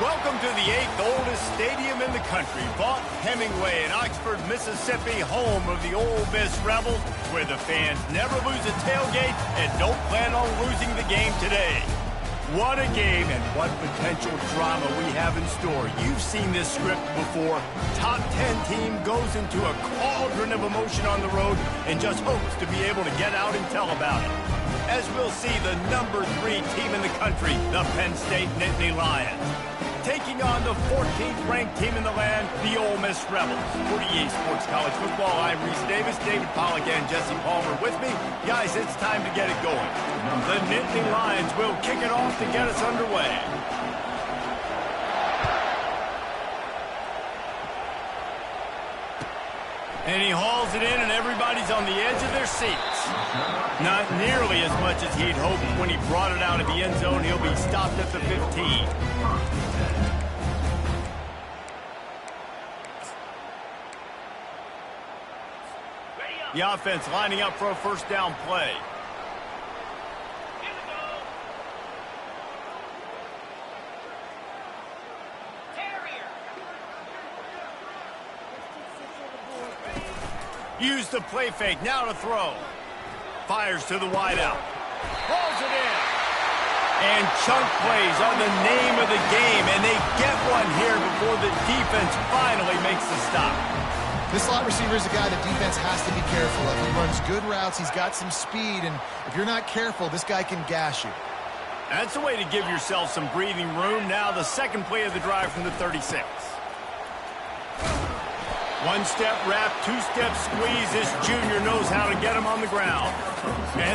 Welcome to the 8th oldest stadium in the country, Vaught Hemingway in Oxford, Mississippi, home of the Ole Miss Rebels, where the fans never lose a tailgate and don't plan on losing the game today. What a game and what potential drama we have in store. You've seen this script before. Top 10 team goes into a cauldron of emotion on the road and just hopes to be able to get out and tell about it. As we'll see the number 3 team in the country, the Penn State Nittany Lions, taking on the 14th ranked team in the land, the Ole Miss Rebels. For EA Sports College Football, I'm Reese Davis, David Pollack, and Jesse Palmer with me. Guys, it's time to get it going. The Nittany Lions will kick it off to get us underway. And he hauls it in, and everybody's on the edge of their seats. Not nearly as much as he'd hoped when he brought it out of the end zone. He'll be stopped at the 15. The offense lining up for a first down play. Use the play fake, now to throw. Fires to the wideout. Pulls it in. And chunk plays are the name of the game, and they get one here before the defense finally makes the stop. This slot receiver is a guy the defense has to be careful of. He runs good routes, he's got some speed, and if you're not careful, this guy can gash you. That's a way to give yourself some breathing room. Now the second play of the drive from the 36. One-step wrap, two-step squeeze. This junior knows how to get him on the ground.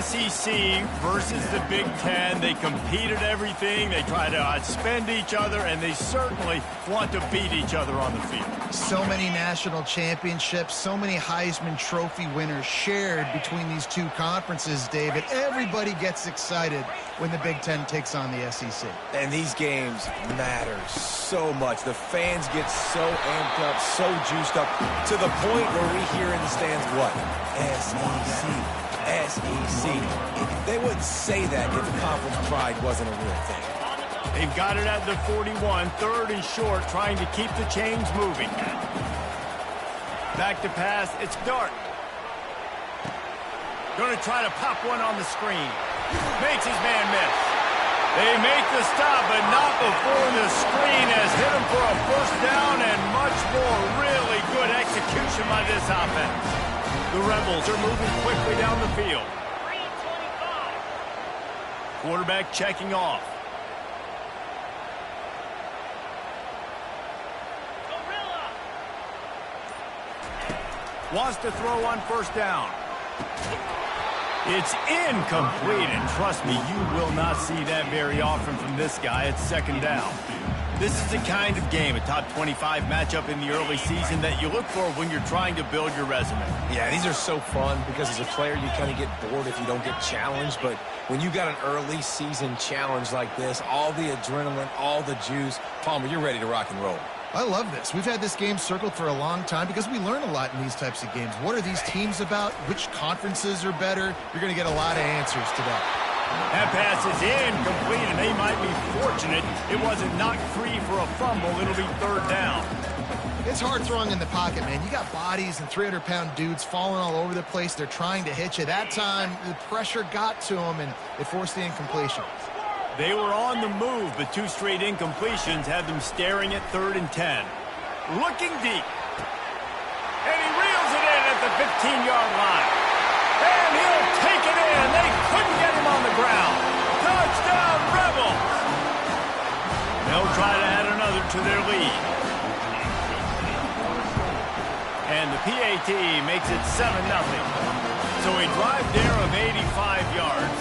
SEC versus the Big Ten. They compete at everything. They try to outspend each other, and they certainly want to beat each other on the field. So many national championships, so many Heisman Trophy winners shared between these two conferences, David. Everybody gets excited when the Big Ten takes on the SEC. And these games matter so much. The fans get so amped up, so juiced up, to the point where we hear in the stands, what? SEC, SEC. They wouldn't say that if conference pride wasn't a real thing. They've got it at the 41, third and short, trying to keep the chains moving. Back to pass, it's Dart. Going to try to pop one on the screen. Makes his man miss. They make the stop, but not before the screen has hit him for a first down and much more. Really good execution by this offense. The Rebels are moving quickly down the field. Quarterback checking off. Wants to throw on first down. It's incomplete, and trust me, you will not see that very often from this guy. It's second down. This is the kind of game, a top 25 matchup in the early season, that you look for when you're trying to build your resume. Yeah, these are so fun because as a player, you kind of get bored if you don't get challenged. But when you got an early season challenge like this, all the adrenaline, all the juice, Palmer, you're ready to rock and roll. I love this. We've had this game circled for a long time because we learn a lot in these types of games. What are these teams about? Which conferences are better? You're going to get a lot of answers today. That pass is incomplete, and they might be fortunate it wasn't knocked free for a fumble. It'll be third down. It's hard throwing in the pocket, man. You got bodies and 300-pound dudes falling all over the place. They're trying to hit you. That time, the pressure got to them, and it forced the incompletion. They were on the move, but two straight incompletions had them staring at 3rd and 10. Looking deep. And he reels it in at the 15-yard line. And he'll take it in. They couldn't get him on the ground. Touchdown, Rebels. They'll try to add another to their lead. And the PAT makes it 7-0. So a drive there of 85 yards.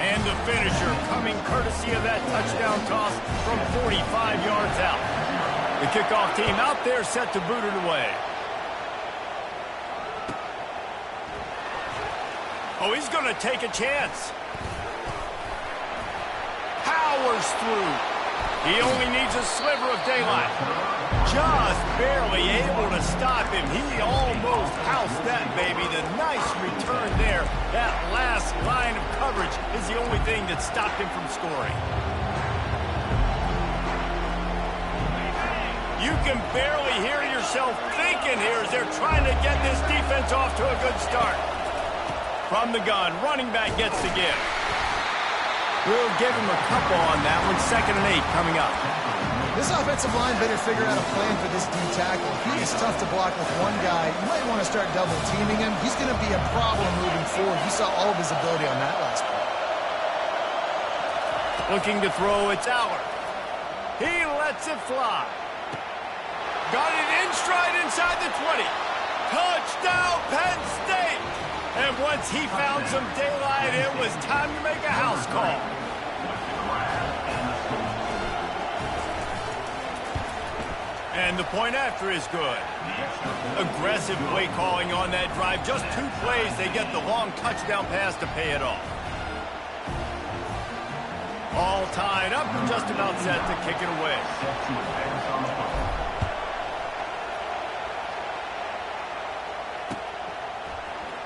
And the finisher coming courtesy of that touchdown toss from 45 yards out. The kickoff team out there set to boot it away. Oh, he's going to take a chance. Powers through. He only needs a sliver of daylight. Just barely able to stop him. He almost housed that baby. The nice return there. That last line of coverage is the only thing that stopped him from scoring. You can barely hear yourself thinking here as they're trying to get this defense off to a good start. From the gun, running back gets the give. We'll give him a couple on that one. 2nd and 8 coming up. This offensive line better figure out a plan for this D tackle. He is tough to block with one guy. You might want to start double teaming him. He's going to be a problem moving forward. You saw all of his ability on that last play. Looking to throw, it's Aller. He lets it fly. Got it in stride inside the 20. Touchdown, Penn State! And once he found some daylight, it was time to make a house call. And the point after is good. Aggressive play calling on that drive. Just 2 plays, they get the long touchdown pass to pay it off. All tied up and just about set to kick it away.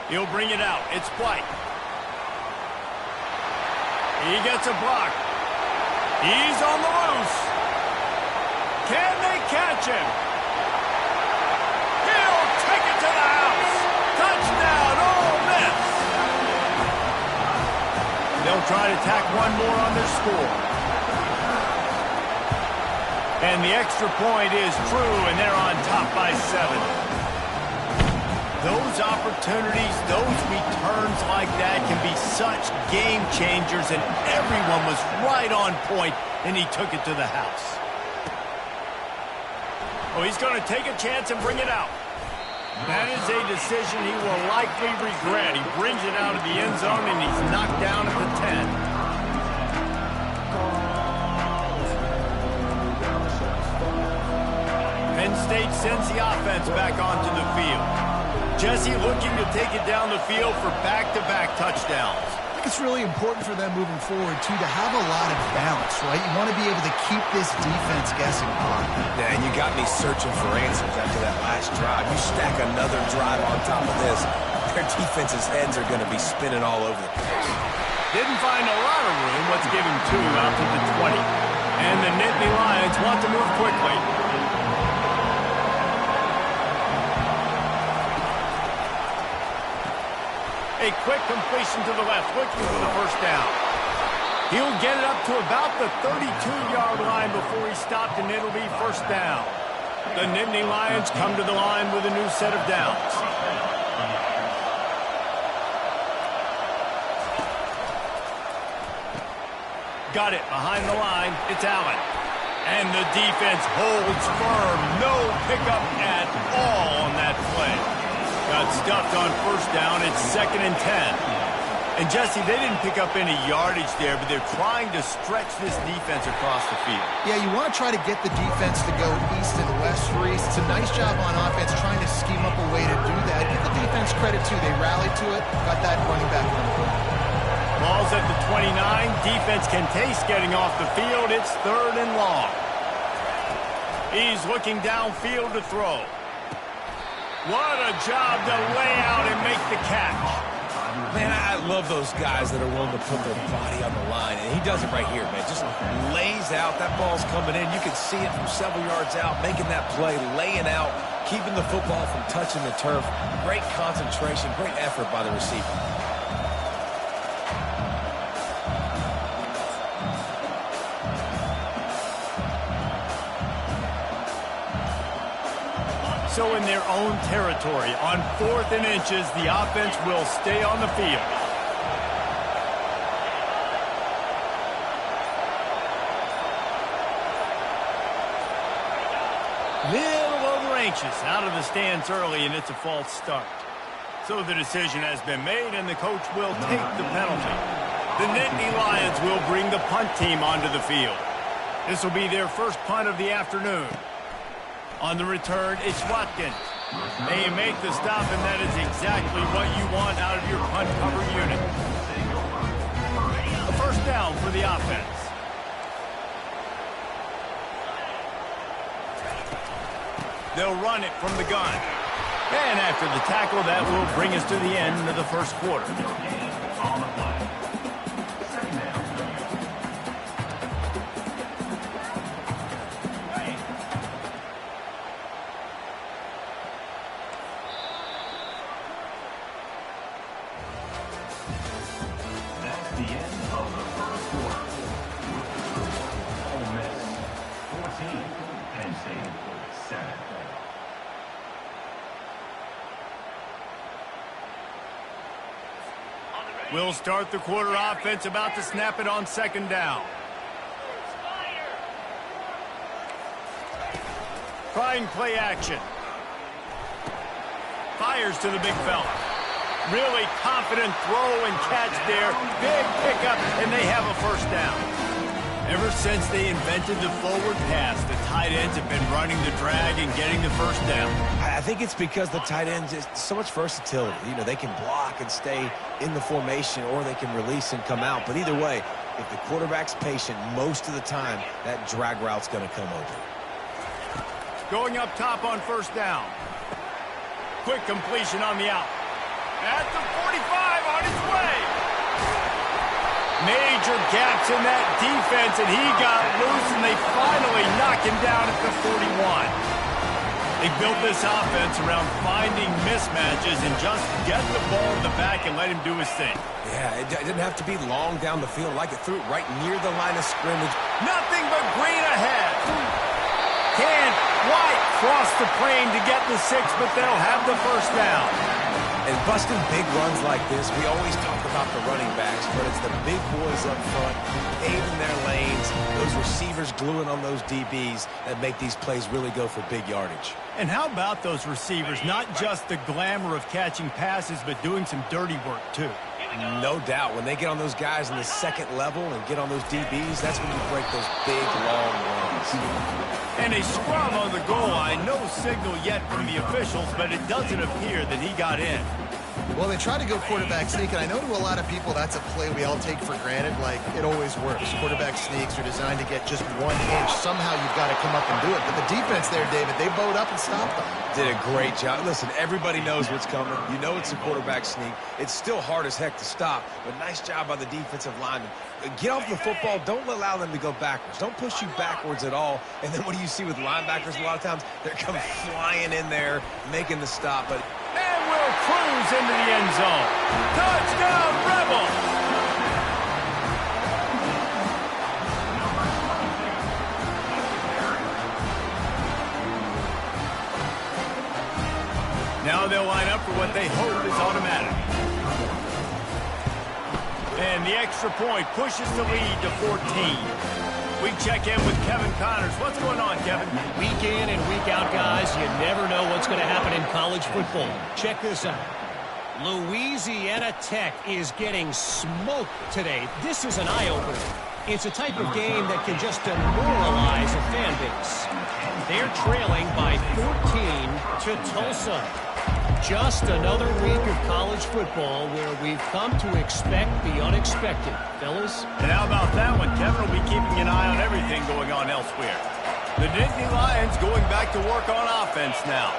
He'll bring it out. It's White. He gets a block. He's on the loose. Can they catch him? He'll take it to the house. Touchdown, Ole Miss. They'll try to tack one more on their score. And the extra point is true, and they're on top by 7. Those opportunities, those returns like that can be such game changers, and everyone was right on point, and he took it to the house. Oh, he's going to take a chance and bring it out. That is a decision he will likely regret. He brings it out of the end zone, and he's knocked down at the 10. Penn State sends the offense back onto the field. Jesse looking to take it down the field for back-to-back touchdowns. I think it's really important for them moving forward, too, to have a lot of balance, right? You want to be able to keep this defense guessing. Yeah, and you got me searching for answers after that last drive. You stack another drive on top of this, their defense's heads are going to be spinning all over the place. Didn't find a lot of room. Let's give him 2 out to the 20. And the Nittany Lions want to move quickly. A quick completion to the left, looking for the first down. He'll get it up to about the 32-yard line before he stopped, and it'll be first down. The Nittany Lions come to the line with a new set of downs. Got it behind the line. It's Allen. And the defense holds firm. No pickup at all on that play. Got stuffed on first down. It's 2nd and 10. And, Jesse, they didn't pick up any yardage there, but they're trying to stretch this defense across the field. Yeah, you want to try to get the defense to go east and west for east. It's a nice job on offense trying to scheme up a way to do that. Give the defense credit, too. They rallied to it. Got that running back on the field. Ball's at the 29. Defense can taste getting off the field. It's 3rd and long. He's looking downfield to throw. What a job to lay out and make the catch. Man, I love those guys that are willing to put their body on the line, and he does it right here, man. Just lays out. That ball's coming in. You can see it from several yards out, making that play, laying out, keeping the football from touching the turf. Great concentration, great effort by the receiver. So in their own territory, on 4th and inches, the offense will stay on the field. Little over anxious, out of the stands early, and it's a false start. So the decision has been made, and the coach will take the penalty. The Nittany Lions will bring the punt team onto the field. This will be their first punt of the afternoon. On the return, it's Watkins. They make the stop, and that is exactly what you want out of your punt cover unit. A first down for the offense. They'll run it from the gun. And after the tackle, that will bring us to the end of the first quarter. We'll start the quarter offense, about to snap it on second down. Trying play action. Fires to the big fella. Really confident throw and catch there. Big pickup, and they have a first down. Ever since they invented the forward pass, the tight ends have been running the drag and getting the first down. I think it's because the tight ends is so much versatility. You know, they can block and stay in the formation, or they can release and come out. But either way, if the quarterback's patient, most of the time, that drag route's going to come open. Going up top on first down. Quick completion on the out. At the 45, on his way. Major gaps in that defense, and he got loose, and they finally knock him down at the 41. They built this offense around finding mismatches and just get the ball in the back and let him do his thing. Yeah, it didn't have to be long down the field. Like it threw it right near the line of scrimmage. Nothing but green ahead. Can White cross the plane to get the 6, but they'll have the first down. And busting big runs like this, we always talk about the running backs, but it's the big boys up front, paving their lanes, those receivers gluing on those DBs that make these plays really go for big yardage. And how about those receivers? Not just the glamour of catching passes, but doing some dirty work, too. No doubt. When they get on those guys in the second level and get on those DBs, that's when you break those big, long runs. And a scrum on the goal line. No signal yet from the officials, but it doesn't appear that he got in. Well, they try to go quarterback sneak, and I know to a lot of people that's a play we all take for granted. Like, it always works. Quarterback sneaks are designed to get just 1 inch. Somehow you've got to come up and do it. But the defense there, David, they bowed up and stopped them. Did a great job. Listen, everybody knows what's coming. You know it's a quarterback sneak. It's still hard as heck to stop, but nice job by the defensive lineman. Get off the football. Don't allow them to go backwards. Don't push you backwards at all. And then what do you see with linebackers? A lot of times they're coming flying in there, making the stop. But and will cruise into the end zone. Touchdown, Rebels! Now they'll line up for what they hope is automatic. And the extra point pushes the lead to 14. We check in with Kevin Connors. What's going on, Kevin? Week in and week out, guys, you never know what's going to happen in college football. Check this out. Louisiana Tech is getting smoked today. This is an eye-opener. It's a type of game that can just demoralize a fan base. They're trailing by 14 to Tulsa. Just another week of college football where we've come to expect the unexpected, fellas. And how about that one? Kevin will be keeping an eye on everything going on elsewhere. The Nittany Lions going back to work on offense now.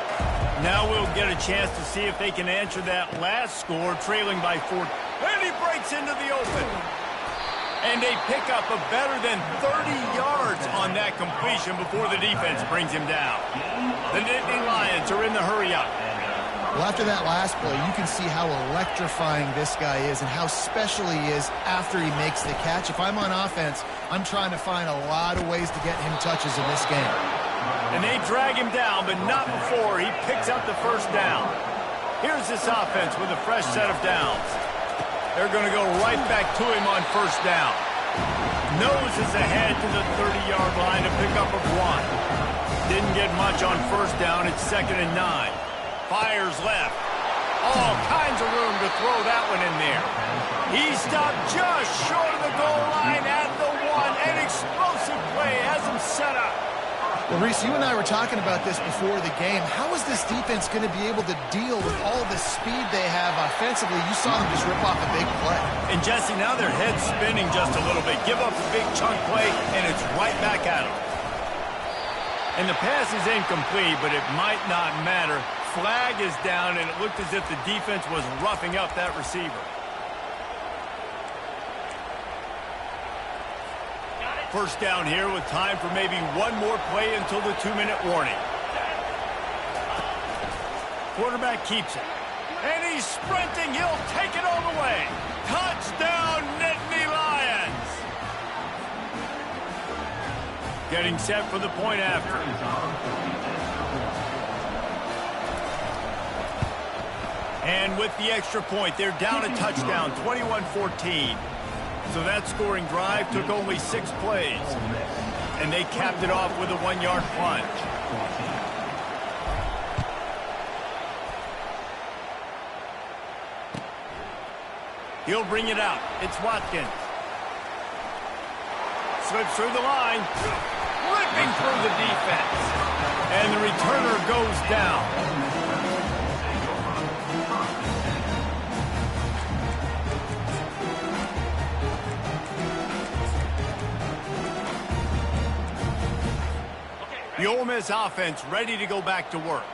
Now we'll get a chance to see if they can answer that last score, trailing by 4. And he breaks into the open. And they pick up a better than 30 yards on that completion before the defense brings him down. The Nittany Lions are in the hurry-up. Well, after that last play, you can see how electrifying this guy is and how special he is after he makes the catch. If I'm on offense, I'm trying to find a lot of ways to get him touches in this game. And they drag him down, but not before he picks up the first down. Here's this offense with a fresh set of downs. They're going to go right back to him on first down. Noses ahead to the 30-yard line to pick up a 1. Didn't get much on first down. It's 2nd and 9. Fires left. All kinds of room to throw that one in there. He stopped just short of the goal line at the 1. An explosive play has him set up. Well, Reese, you and I were talking about this before the game. How is this defense going to be able to deal with all the speed they have offensively? You saw them just rip off a big play. And, Jesse, now their head's spinning just a little bit. Give up a big chunk play, and it's right back at them. And the pass is incomplete, but it might not matter. Flag is down, and it looked as if the defense was roughing up that receiver. First down here with time for maybe one more play until the 2-minute warning. Quarterback keeps it. And he's sprinting. He'll take it all the way. Touchdown, Nittany Lions! Getting set for the point after. And with the extra point, they're down a touchdown, 21-14. So that scoring drive took only 6 plays. And they capped it off with a 1-yard plunge. He'll bring it out. It's Watkins. Slips through the line. Ripping through the defense. And the returner goes down. The Ole Miss offense ready to go back to work.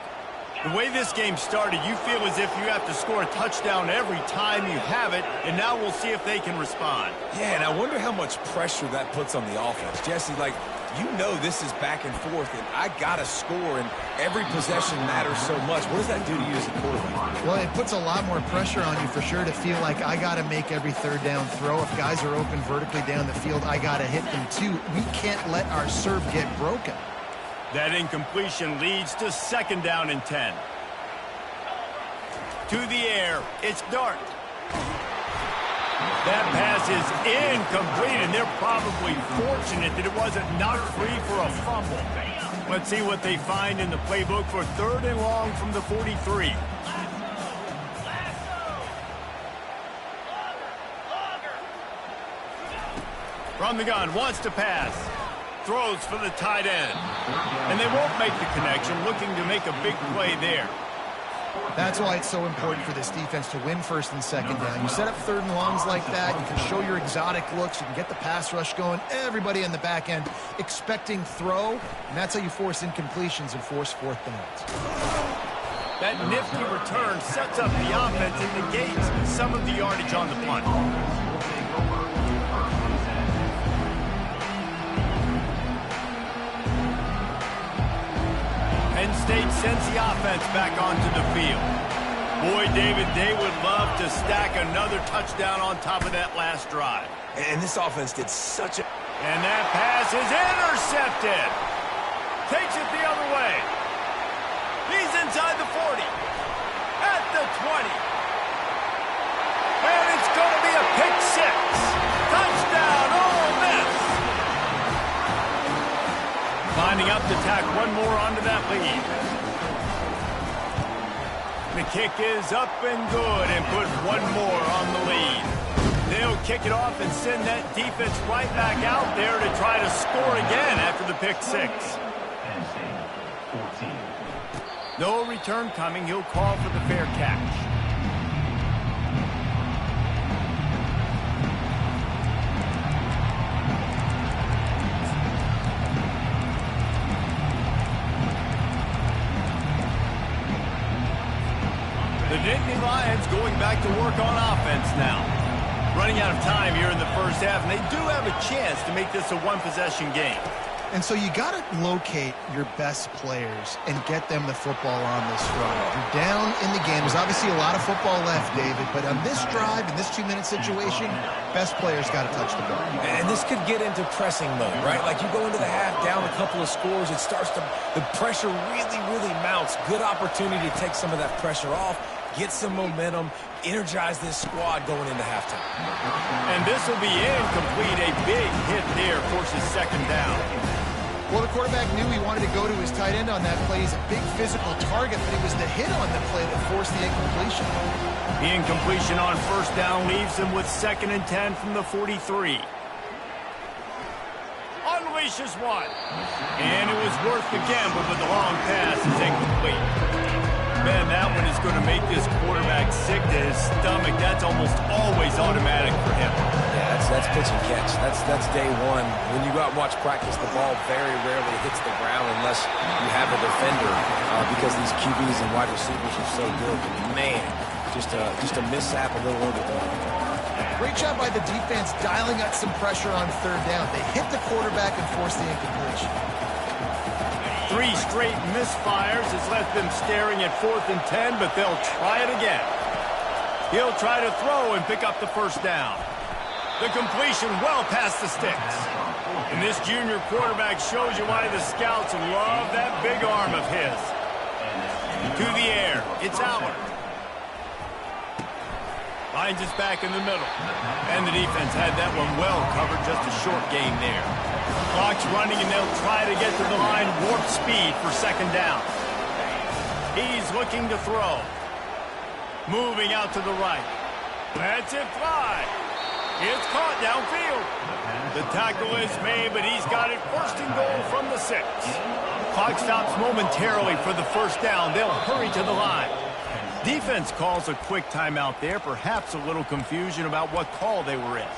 The way this game started, you feel as if you have to score a touchdown every time you have it, and now we'll see if they can respond. Yeah, and I wonder how much pressure that puts on the offense. Jesse, like, you know this is back and forth, and I got to score, and every possession matters so much. What does that do to you as a quarterback? Well, it puts a lot more pressure on you for sure to feel like I got to make every third down throw. If guys are open vertically down the field, I got to hit them too. We can't let our serve get broken. That incompletion leads to 2nd down and 10. To the air, it's Dart. That pass is incomplete, and they're probably fortunate that it wasn't knocked free for a fumble. Let's see what they find in the playbook for 3rd and long from the 43. From the gun, wants to pass. Throws for the tight end. And they won't make the connection, looking to make a big play there. That's why it's so important for this defense to win 1st and 2nd down. You set up 3rd and longs like that, you can show your exotic looks, you can get the pass rush going, everybody in the back end expecting throw, and that's how you force incompletions and force 4th downs. That nifty return sets up the offense and negates some of the yardage on the punt. Penn State sends the offense back onto the field. Boy, David, they would love to stack another touchdown on top of that last drive. And this offense did such a... And that pass is intercepted. Takes it the other way. He's inside the 40. At the 20. And it's going to be a pick 6. Touchdown, Ole Miss. Lining up to tack one more onto that lead. The kick is up and good and put one more on the lead. They'll kick it off and send that defense right back out there to try to score again after the pick 6. No return coming. He'll call for the fair catch. The Nittany Lions going back to work on offense now. Running out of time here in the first half, and they do have a chance to make this a one-possession game. And so you got to locate your best players and get them the football on this drive. You're down in the game. There's obviously a lot of football left, David, but on this drive, in this 2-minute situation, best players got to touch the ball. And this could get into pressing mode, right? Like you go into the half, down a couple of scores, it starts to, the pressure really, really mounts. Good opportunity to take some of that pressure off, get some momentum, energize this squad going into halftime. And this will be incomplete. A big hit there forces 2nd down. Well, the quarterback knew he wanted to go to his tight end on that play. He's a big physical target, but it was the hit on the play that forced the incompletion. The incompletion on 1st down leaves him with 2nd and 10 from the 43. Unleashes one. And it was worth the gamble, but the long pass is incomplete. Man, that one is going to make this quarterback sick to his stomach. That's almost always automatic for him. Yeah, that's pitch and catch. That's day one. When you go out and watch practice, the ball very rarely hits the ground unless you have a defender because these QBs and wide receivers are so good. But man, just a mishap, a little over the line. Great job by the defense dialing up some pressure on 3rd down. They hit the quarterback and forced the incompletion. 3 straight misfires has left them staring at 4th and 10, but they'll try it again. He'll try to throw and pick up the 1st down. The completion well past the sticks. And this junior quarterback shows you why the scouts love that big arm of his. To the air. It's Allen. Finds us back in the middle. And the defense had that one well covered. Just a short gain there. Clock's running, and they'll try to get to the line warp speed for second down. He's looking to throw. Moving out to the right. Lets it fly. It's caught downfield. The tackle is made, but he's got it first and goal from the 6. Clock stops momentarily for the first down. They'll hurry to the line. Defense calls a quick timeout there. Perhaps a little confusion about what call they were in.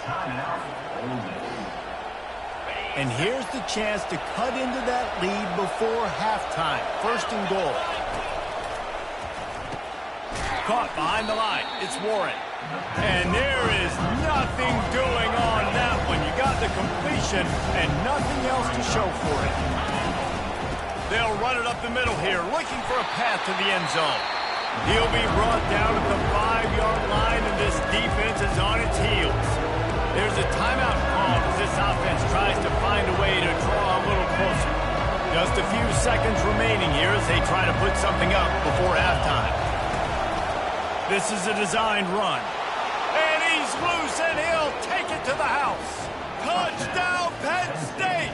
And here's the chance to cut into that lead before halftime. First and goal. Caught behind the line. It's Warren. And there is nothing doing on that one. You got the completion and nothing else to show for it. They'll run it up the middle here, looking for a path to the end zone. He'll be brought down at the 5-yard line, and this defense is on its heels. There's a timeout call as this offense tries to find a way to draw a little closer. Just a few seconds remaining here as they try to put something up before halftime. This is a designed run. And he's loose, and he'll take it to the house. Touchdown, Penn State!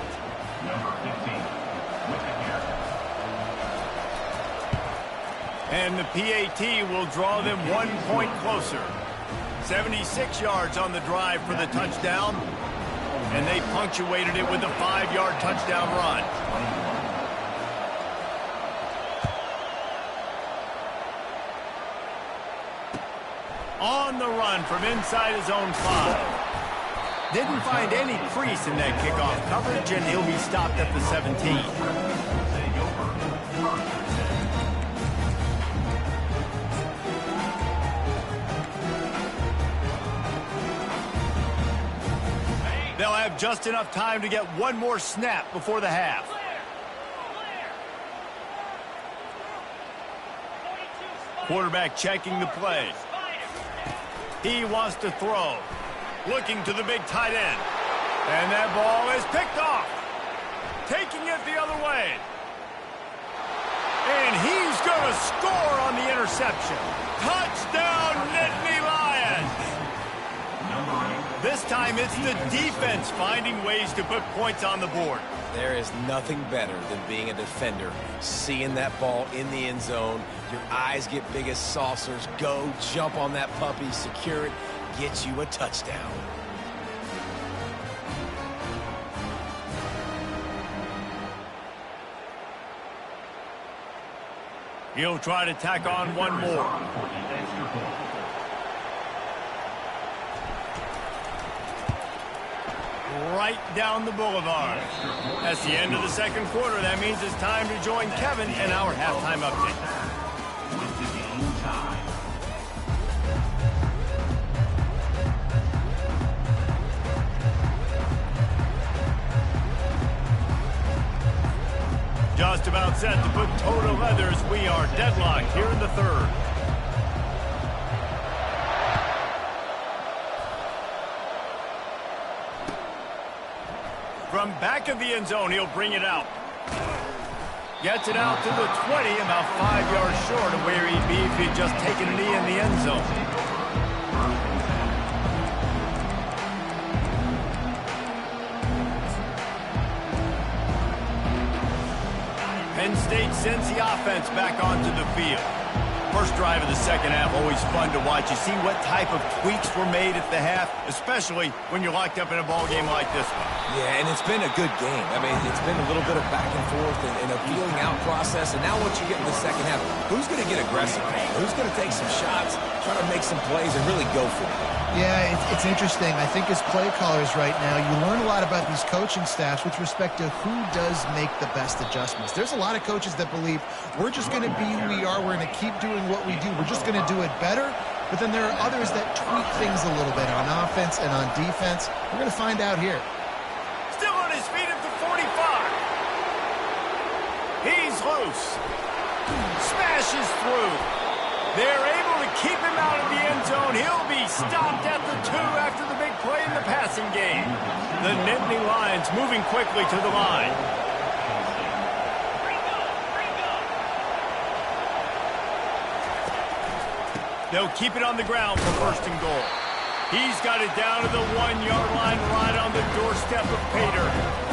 And the PAT will draw them 1 point closer. 76 yards on the drive for the touchdown. And they punctuated it with a 5-yard touchdown run. On the run from inside his own 5. Didn't find any crease in that kickoff coverage, and he'll be stopped at the 17. They'll have just enough time to get one more snap before the half. Quarterback checking the play. He wants to throw. Looking to the big tight end. And that ball is picked off. Taking it the other way. And he's going to score on the interception. Touchdown, Nittany Lions! This time it's the defense finding ways to put points on the board. There is nothing better than being a defender. Seeing that ball in the end zone, your eyes get big as saucers. Go, jump on that puppy, secure it, get you a touchdown. He'll try to tack on one more. Right down the boulevard. That's the end of the second quarter. That means it's time to join Kevin in our halftime update. Just about set to put toe to leather as we are deadlocked here in the third. From back of the end zone, he'll bring it out. Gets it out to the 20, about 5 yards short of where he'd be if he'd just taken a knee in the end zone. Penn State sends the offense back onto the field. First drive of the second half, always fun to watch. You see what type of tweaks were made at the half, especially when you're locked up in a ball game like this one. Yeah, and it's been a good game. I mean, it's been a little bit of back and forth and a feeling out process. And now once you get in the second half, who's going to get aggressive? Who's going to take some shots, try to make some plays, and really go for it? Yeah, it's interesting. I think as play callers right now, you learn a lot about these coaching staffs with respect to who does make the best adjustments. There's a lot of coaches that believe we're just going to be who we are. We're going to keep doing what we do. We're just going to do it better. But then there are others that tweak things a little bit on offense and on defense. We're going to find out here. Still on his feet at the 45. He's loose. Smashes through. They're able to keep him out of the end zone. He'll be stopped at the 2 after the big play in the passing game. The Nittany Lions moving quickly to the line. They'll keep it on the ground for first and goal. He's got it down to the 1-yard line right on the doorstep of Pater.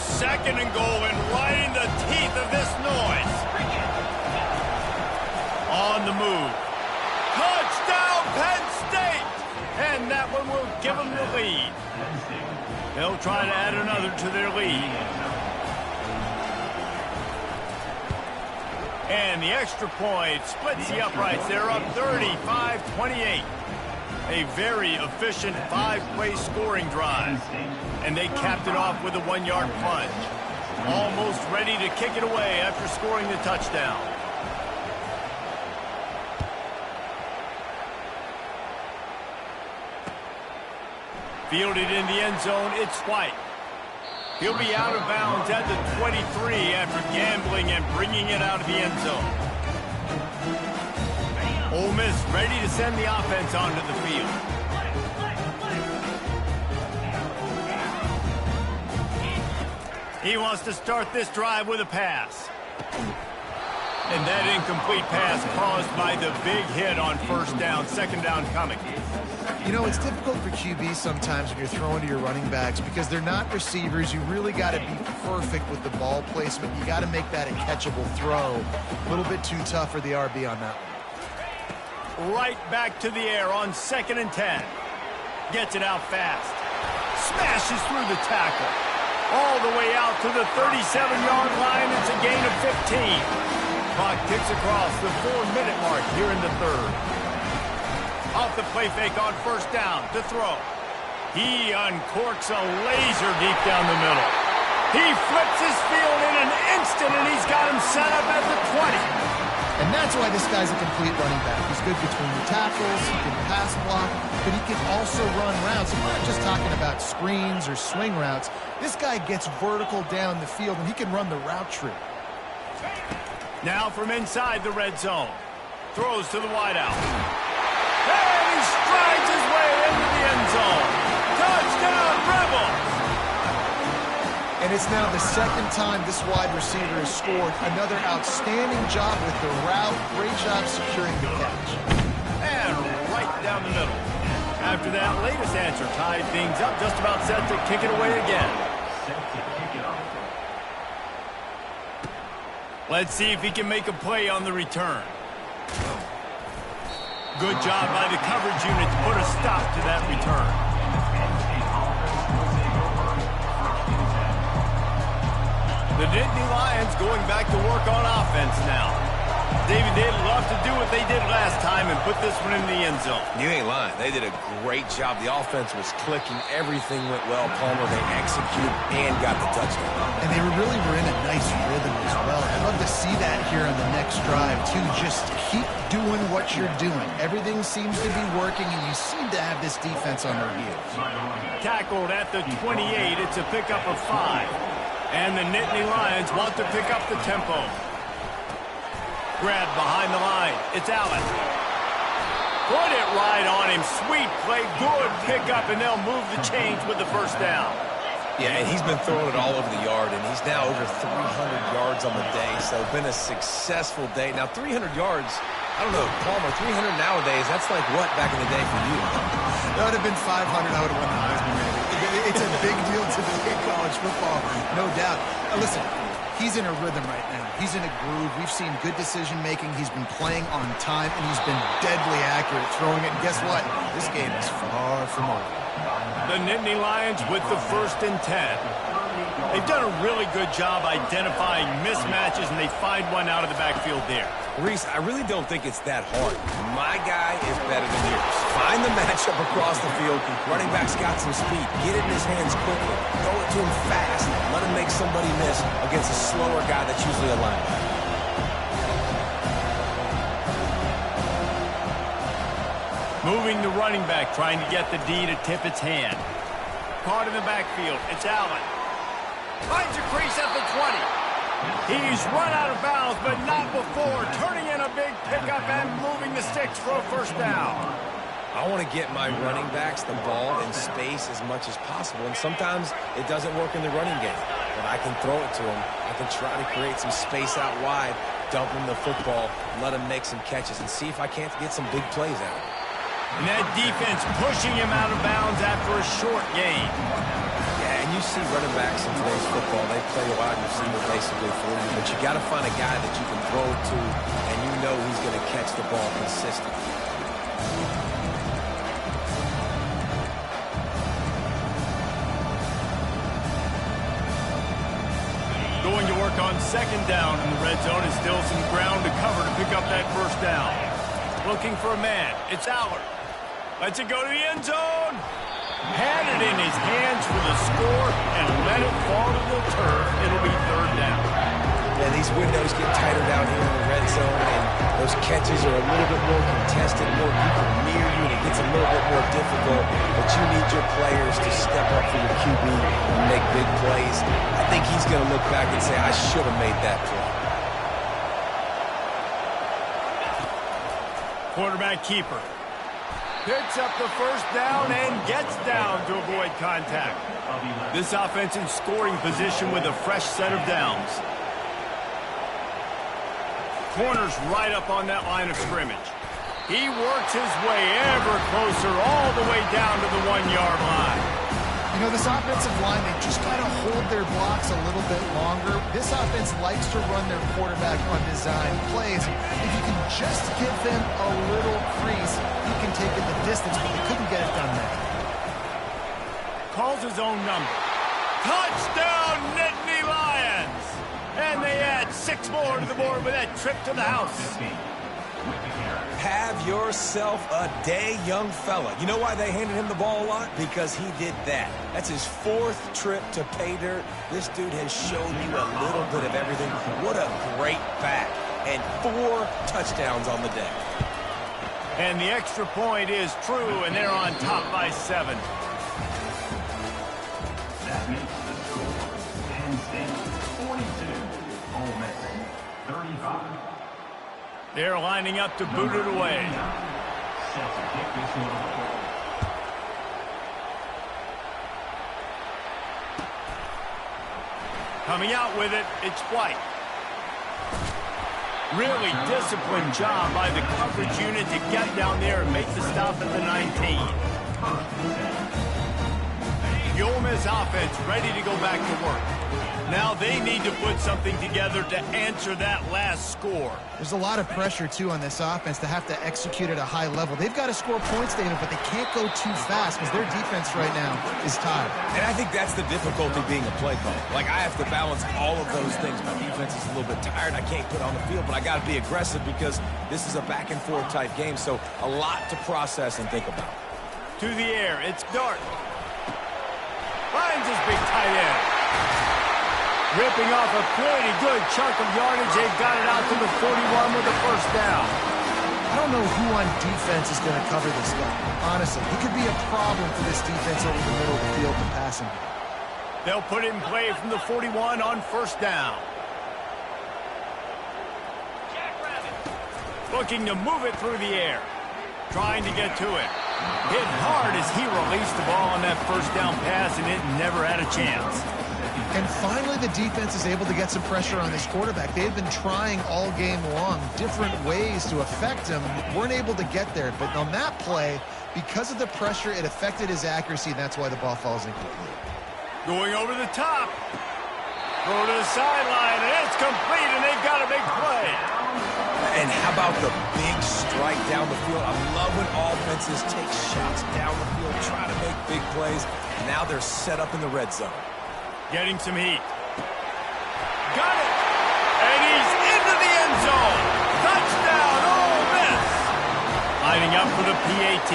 Second and goal, and right in the teeth of this noise. On the move. Touchdown, Penn State! And that one will give them the lead. They'll try to add another to their lead. And the extra point splits the uprights. They're up 35-28. A very efficient 5-play scoring drive. And they capped it off with a 1-yard plunge. Almost ready to kick it away after scoring the touchdown. Fielded in the end zone, it's White. He'll be out of bounds at the 23 after gambling and bringing it out of the end zone. Ole Miss ready to send the offense onto the field. He wants to start this drive with a pass. And that incomplete pass caused by the big hit on first down, second down coming. You know, it's difficult for QB sometimes when you're throwing to your running backs because they're not receivers. You really got to be perfect with the ball placement. You got to make that a catchable throw. A little bit too tough for the RB on that one. Right back to the air on 2nd and 10. Gets it out fast. Smashes through the tackle. All the way out to the 37-yard line. It's a gain of 15. Clock ticks across the 4-minute mark here in the third. Off the play fake on first down to throw. He uncorks a laser deep down the middle. He flips his field in an instant, and he's got him set up at the 20. And that's why this guy's a complete running back. He's good between the tackles, he can pass block, but he can also run routes. And we're not just talking about screens or swing routes. This guy gets vertical down the field, and he can run the route tree. Now from inside the red zone. Throws to the wideout. And he strides his way into the end zone. Touchdown, Rebels! And it's now the second time this wide receiver has scored. Another outstanding job with the route. Great job securing the catch. And right down the middle. After that latest answer tied things up, just about set to kick it away again. Let's see if he can make a play on the return. Good job by the coverage unit to put a stop to that return. The Nittany Lions going back to work on offense now. David, they'd love to do what they did last time and put this one in the end zone. You ain't lying. They did a great job. The offense was clicking. Everything went well. Palmer, they executed and got the touchdown. And they were in a nice rhythm as well. I'd love to see that here on the next drive, too. Just keep doing what you're doing. Everything seems to be working, and you seem to have this defense on their heels. Tackled at the 28. It's a pickup of 5. And the Nittany Lions want to pick up the tempo. Grab behind the line. It's Allen. Put it right on him. Sweet play. Good pickup, and they'll move the chains with the first down. Yeah, and he's been throwing it all over the yard, and he's now over 300 yards on the day, so been a successful day. Now, 300 yards, I don't know, Palmer, 300 nowadays, that's like what back in the day for you? That would have been 500. I would have won the Heisman, maybe. It's a big deal today in college football, no doubt. Listen, he's in a rhythm right now. He's in a groove. We've seen good decision-making. He's been playing on time, and he's been deadly accurate throwing it. And guess what? This game is far from over. The Nittany Lions with the 1st and 10. They've done a really good job identifying mismatches, and they find one out of the backfield there. Reese, I really don't think it's that hard. My guy is better than yours. Find the matchup across the field. Running back's got some speed. Get it in his hands quickly. Throw it to him fast. Let him make somebody miss against a slower guy that's usually a linebacker. Moving the running back, trying to get the D to tip its hand. Caught in the backfield. It's Allen. Finds a crease at the 20. He's run out of bounds, but not before. Turning in a big pickup and moving the sticks for a first down. I want to get my running backs the ball in space as much as possible, and sometimes it doesn't work in the running game. But I can throw it to them. I can try to create some space out wide, dump them the football, let them make some catches, and see if I can't get some big plays out. And that defense pushing him out of bounds after a short gain. Yeah, and you see running backs in today's football, they play a wide receiver basically for you, but you got to find a guy that you can throw it to, and you know he's going to catch the ball consistently. Going to work on second down in the red zone, and still some ground to cover to pick up that first down. Looking for a man. It's Allard. Lets it go to the end zone. Had it in his hands for the score and let it fall to the turf. It'll be third down. Yeah, these windows get tighter down here in the red zone, and those catches are a little bit more contested, more people near you, and it gets a little bit more difficult. But you need your players to step up for your QB and make big plays. I think he's going to look back and say, I should have made that play. Quarterback keeper. Picks up the first down and gets down to avoid contact. This offense in scoring position with a fresh set of downs. Corner's right up on that line of scrimmage. He works his way ever closer all the way down to the 1-yard line. You know, this offensive line, they just got to hold their blocks a little bit longer. This offense likes to run their quarterback on design plays. If you can just give them a little crease, he can take it the distance, but they couldn't get it done there. Calls his own number. Touchdown, Nittany Lions! And they add 6 more to the board with that trip to the house. Have yourself a day, young fella. You know why they handed him the ball a lot? Because he did that. That's his 4th trip to pay dirt. This dude has shown you a little bit of everything. What a great back. And 4 touchdowns on the day. And the extra point is true, and they're on top by 7. That makes the score. Penn State 42, Ole Miss 35. They're lining up to boot it away. Set to kick this one off. Coming out with it, it's White. Really disciplined job by the coverage unit to get down there and make the stop at the 19. The Ole Miss offense ready to go back to work. Now they need to put something together to answer that last score. There's a lot of pressure, too, on this offense to have to execute at a high level. They've got to score points, David, but they can't go too fast because their defense right now is tired. And I think that's the difficulty being a play caller. Like, I have to balance all of those things. My defense is a little bit tired. I can't put on the field, but I got to be aggressive because this is a back-and-forth type game, so a lot to process and think about. To the air, it's Dart. Finds his big tight end. Ripping off a pretty good chunk of yardage. They've got it out to the 41 with the first down. I don't know who on defense is going to cover this guy. Honestly, he could be a problem for this defense over the middle of the field in passing. They'll put it in play from the 41 on first down. Looking to move it through the air. Trying to get to it. Hit hard as he released the ball on that first down pass, and it never had a chance. And finally, the defense is able to get some pressure on this quarterback. They've been trying all game long different ways to affect him. Weren't able to get there. But on that play, because of the pressure, it affected his accuracy, and that's why the ball falls incomplete. Going over the top. Throw to the sideline, and it's complete, and they've got a big play. And how about the big strike down the field? I love when offenses take shots down the field, try to make big plays. Now they're set up in the red zone. Getting some heat. Got it! And he's into the end zone! Touchdown, Ole Miss! Lining up for the PAT.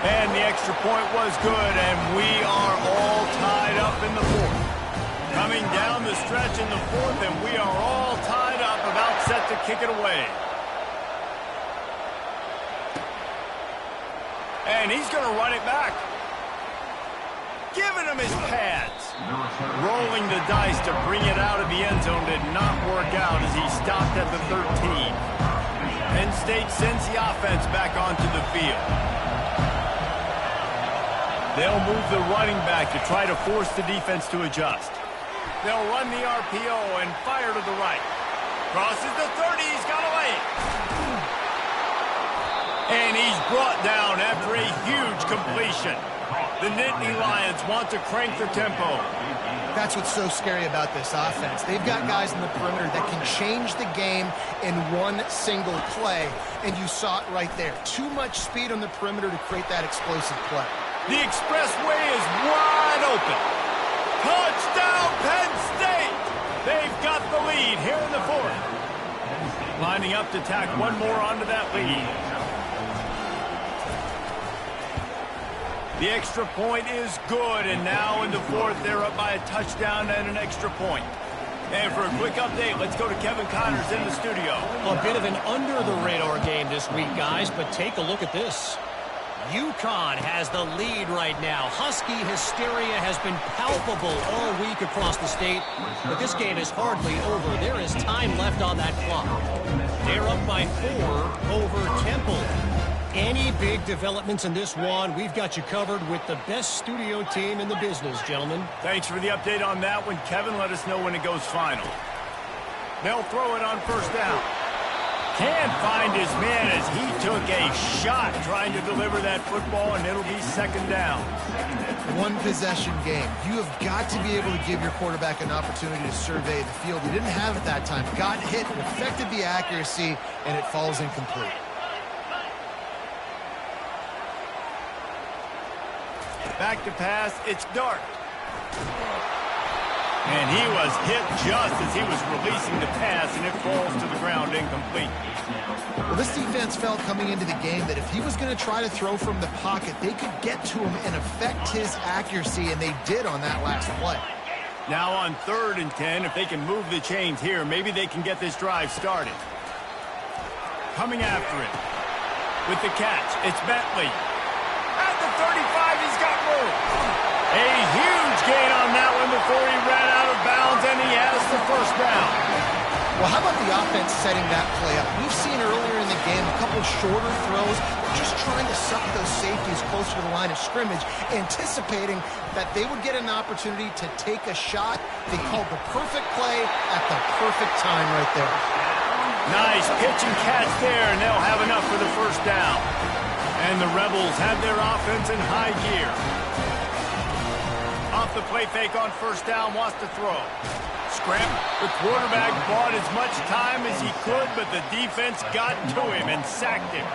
And the extra point was good, and we are all tied up in the 4th. Coming down the stretch in the 4th, and we are all tied up, about set to kick it away. And he's going to run it back. Giving him his pads. Rolling the dice to bring it out of the end zone did not work out as he stopped at the 13. Penn State sends the offense back onto the field. They'll move the running back to try to force the defense to adjust. They'll run the RPO and fire to the right. Crosses the 30, he's got away. And he's brought down after a huge completion. The Nittany Lions want to crank their tempo. That's what's so scary about this offense. They've got guys in the perimeter that can change the game in one single play, and you saw it right there. Too much speed on the perimeter to create that explosive play. The expressway is wide open. Touchdown, Penn State! They've got the lead here in the fourth. Lining up to tack one more onto that lead. The extra point is good, and now in the fourth, they're up by a touchdown and an extra point. And for a quick update, let's go to Kevin Connors in the studio. A bit of an under-the-radar game this week, guys, but take a look at this. UConn has the lead right now. Husky hysteria has been palpable all week across the state, but this game is hardly over. There is time left on that clock. They're up by 4 over Temple. Any big developments in this one, we've got you covered with the best studio team in the business, gentlemen. Thanks for the update on that one, Kevin. Let us know when it goes final. They'll throw it on first down. Can't find his man as he took a shot trying to deliver that football, and it'll be second down. One possession game. You have got to be able to give your quarterback an opportunity to survey the field. He didn't have it that time. Got hit, affected the accuracy, and it falls incomplete. Back to pass, it's Dart. And he was hit just as he was releasing the pass, and it falls to the ground incomplete. Well, this defense felt coming into the game that if he was going to try to throw from the pocket, they could get to him and affect his accuracy, and they did on that last play. Now on 3rd and 10, if they can move the chains here, maybe they can get this drive started. Coming after it. With the catch, it's Bentley. At the 35, he's got room. A huge gain on that one before he ran out of bounds, and he has the first down. Well, how about the offense setting that play up? We've seen earlier in the game a couple shorter throws, just trying to suck those safeties closer to the line of scrimmage, anticipating that they would get an opportunity to take a shot. They called the perfect play at the perfect time right there. Nice pitch and catch there, and they'll have enough for the first down. And the Rebels have their offense in high gear. Off the play fake on first down, wants to throw. Scramble. The quarterback bought as much time as he could, but the defense got to him and sacked him.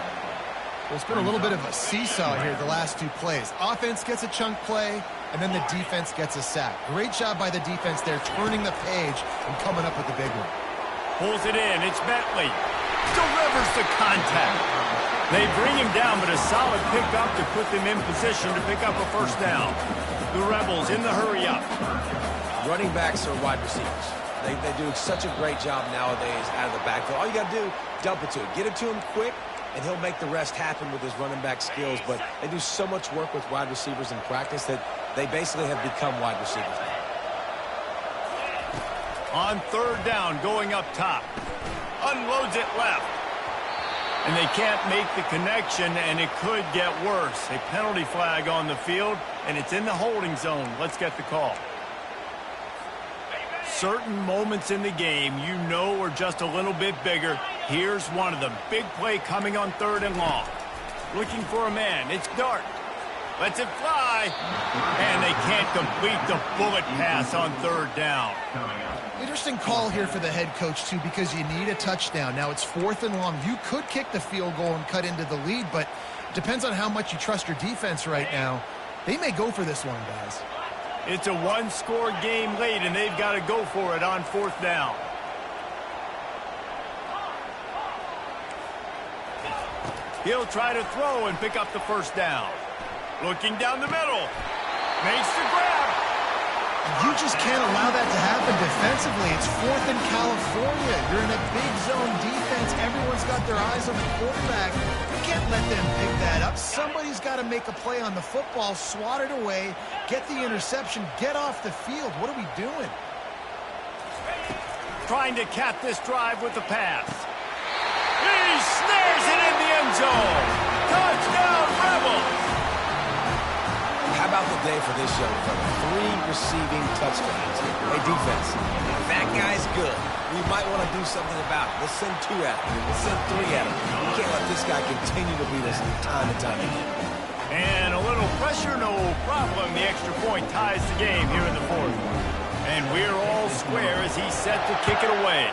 Well, it's been a little bit of a seesaw here the last 2 plays. Offense gets a chunk play, and then the defense gets a sack. Great job by the defense there, turning the page and coming up with the big one. Pulls it in. It's Bentley. Delivers the contact. They bring him down, but a solid pickup to put them in position to pick up a first down. The Rebels in the hurry-up. Running backs are wide receivers. They do such a great job nowadays out of the backfield. All you got to do, dump it to him. Get it to him quick, and he'll make the rest happen with his running back skills. But they do so much work with wide receivers in practice that they basically have become wide receivers now. On 3rd down, going up top. Unloads it left. And they can't make the connection, and it could get worse. A penalty flag on the field, and it's in the holding zone. Let's get the call. Certain moments in the game you know are just a little bit bigger. Here's one of them. Big play coming on 3rd and long. Looking for a man. It's Dart. Lets it fly. And they can't complete the bullet pass on 3rd down. Interesting call here for the head coach, too, because you need a touchdown. Now it's 4th and long. You could kick the field goal and cut into the lead, but it depends on how much you trust your defense right now. They may go for this one, guys. It's a one-score game late, and they've got to go for it on 4th down. He'll try to throw and pick up the first down. Looking down the middle. Makes the grab. You just can't allow that to happen defensively. It's 4th in California. You're in a big zone defense. Everyone's got their eyes on the quarterback. You can't let them pick that up. Somebody's got to make a play on the football, swat it away, get the interception, get off the field. What are we doing? Trying to cap this drive with the pass. He snares it in the end zone. Touchdown, Rebels! How about the day for this young fella? 3 receiving touchdowns. Hey, defense, if that guy's good, we might want to do something about it. Let's send 2 at him. Let's send 3 at him. We can't let this guy continue to beat us time and time again. And a little pressure, no problem. The extra point ties the game here in the 4th. And we're all square as he's set to kick it away.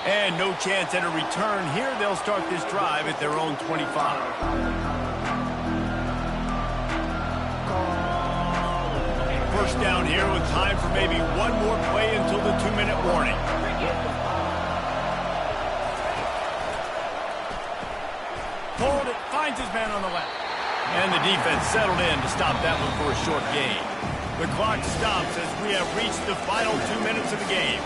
And no chance at a return here. They'll start this drive at their own 25. First down here with time for maybe one more play until the 2-minute warning. Hold it, finds his man on the left. And the defense settled in to stop that one for a short gain. The clock stops as we have reached the final 2 minutes of the game.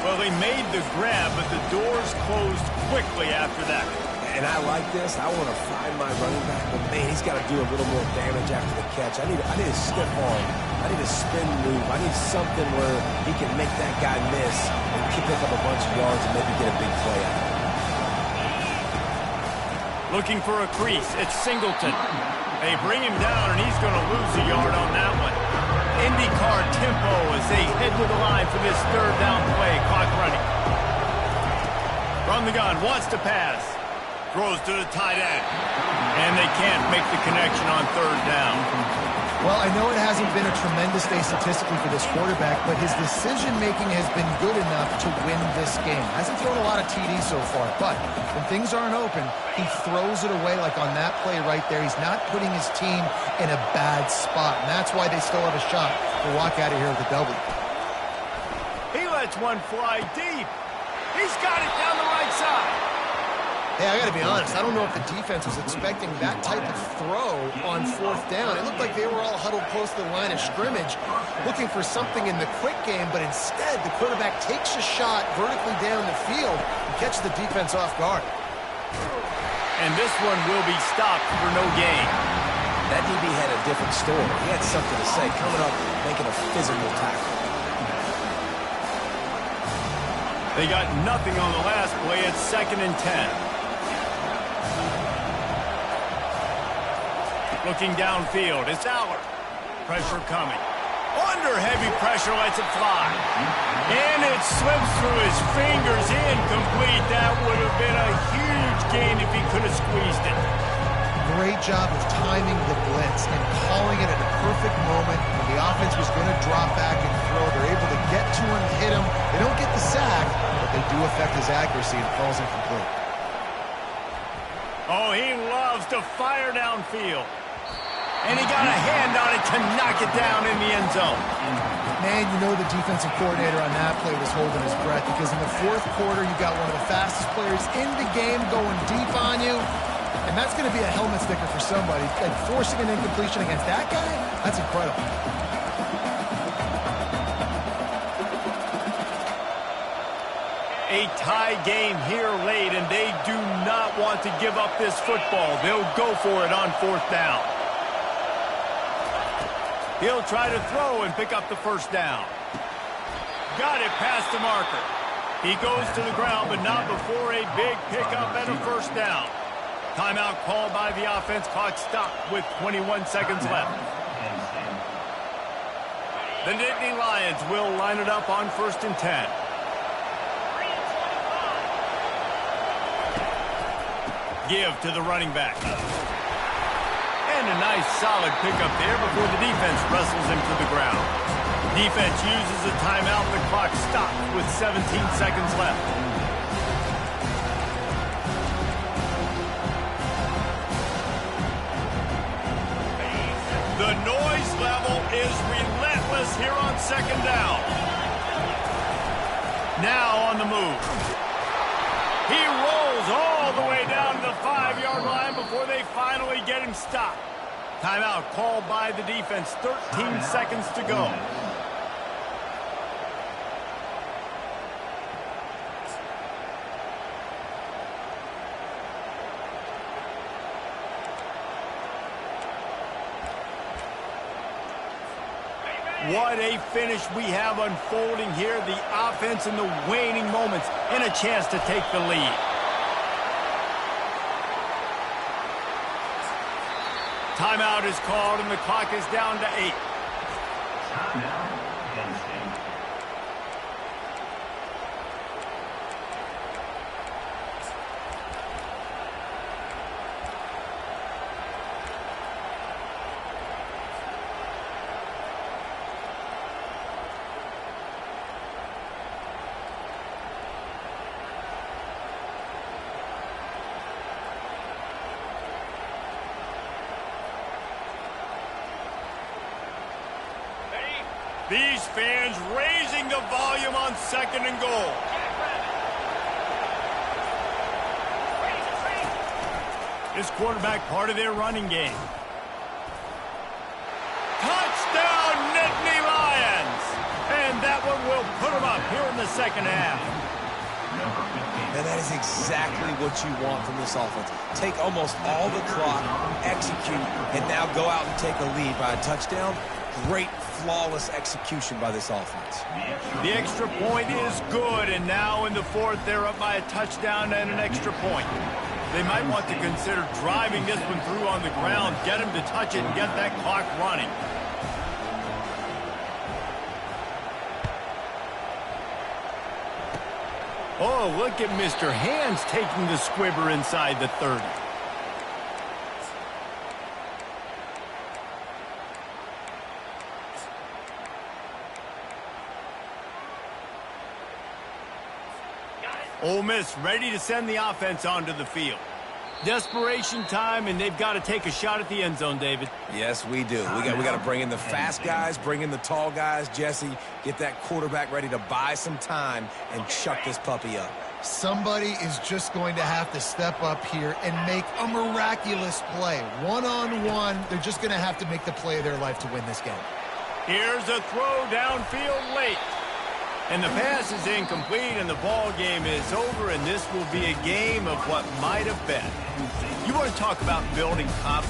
Well, they made the grab, but the doors closed quickly after that. And I like this. I want to find my running back, but man, he's got to do a little more damage after the catch. I need a stiff arm. I need a spin move. I need something where he can make that guy miss and pick up a bunch of yards and maybe get a big play out of it. Looking for a crease. It's Singleton. They bring him down, and he's going to lose a yard on that one. IndyCar tempo as they head to the line for this 3rd down play. Clock running. From the gun, wants to pass. Throws to the tight end. And they can't make the connection on 3rd down. Well, I know it hasn't been a tremendous day statistically for this quarterback, but his decision-making has been good enough to win this game. Hasn't thrown a lot of TDs so far, but when things aren't open, he throws it away like on that play right there. He's not putting his team in a bad spot, and that's why they still have a shot to walk out of here with a W. He lets one fly deep. He's got it down the right side. Hey, I got to be honest. I don't know if the defense was expecting that type of throw on 4th down. It looked like they were all huddled close to the line of scrimmage, looking for something in the quick game, but instead the quarterback takes a shot vertically down the field and catches the defense off guard. And this one will be stopped for no gain. That DB had a different story. He had something to say, coming up, making a physical tackle. They got nothing on the last play. It's 2nd and 10. Looking downfield, it's Aller. Pressure coming. Under heavy pressure, lets it fly. And it slips through his fingers, incomplete. That would have been a huge gain if he could have squeezed it. Great job of timing the blitz and calling it at a perfect moment when the offense was going to drop back and throw. They're able to get to him, hit him. They don't get the sack, but they do affect his accuracy and falls incomplete. Oh, he loves to fire downfield. And he got a hand on it to knock it down in the end zone. Man, you know the defensive coordinator on that play was holding his breath because in the 4th quarter, you got one of the fastest players in the game going deep on you. And that's going to be a helmet sticker for somebody. Like forcing an incompletion against that guy, that's incredible. A tie game here late, and they do not want to give up this football. They'll go for it on 4th down. He'll try to throw and pick up the 1st down. Got it past the marker. He goes to the ground, but not before a big pickup and a 1st down. Timeout called by the offense. Clock stopped with 21 seconds left. The Nittany Lions will line it up on 1st and 10. Give to the running back. And a nice solid pickup there before the defense wrestles him to the ground. Defense uses a timeout. The clock stops with 17 seconds left. The noise level is relentless here on 2nd down. Now on the move. He rolls all the way down to the 5-yard line before they finally get him stopped. Timeout called by the defense. 13 seconds to go. What a finish we have unfolding here. The offense in the waning moments and a chance to take the lead. Timeout is called and the clock is down to 8. Timeout, Penn State. These fans raising the volume on 2nd and goal. This quarterback part of their running game. Touchdown, Nittany Lions! And that one will put them up here in the second half. And that is exactly what you want from this offense. Take almost all the clock, execute, and now go out and take a lead by a touchdown. Great, flawless execution by this offense. The extra point is good, and now in the 4th, they're up by a touchdown and an extra point. They might want to consider driving this one through on the ground, get him to touch it, and get that clock running. Oh, look at Mr. Hands taking the squibber inside the 30. Ole Miss ready to send the offense onto the field. Desperation time, and they've got to take a shot at the end zone, David. Yes, we do. We got to bring in the fast guys, bring in the tall guys. Jesse, get that quarterback ready to buy some time and chuck this puppy up. Somebody is just going to have to step up here and make a miraculous play. One-on-one, they're just going to have to make the play of their life to win this game. Here's a throw downfield late. And the pass is incomplete, and the ball game is over, and this will be a game of what might have been. You want to talk about building confidence?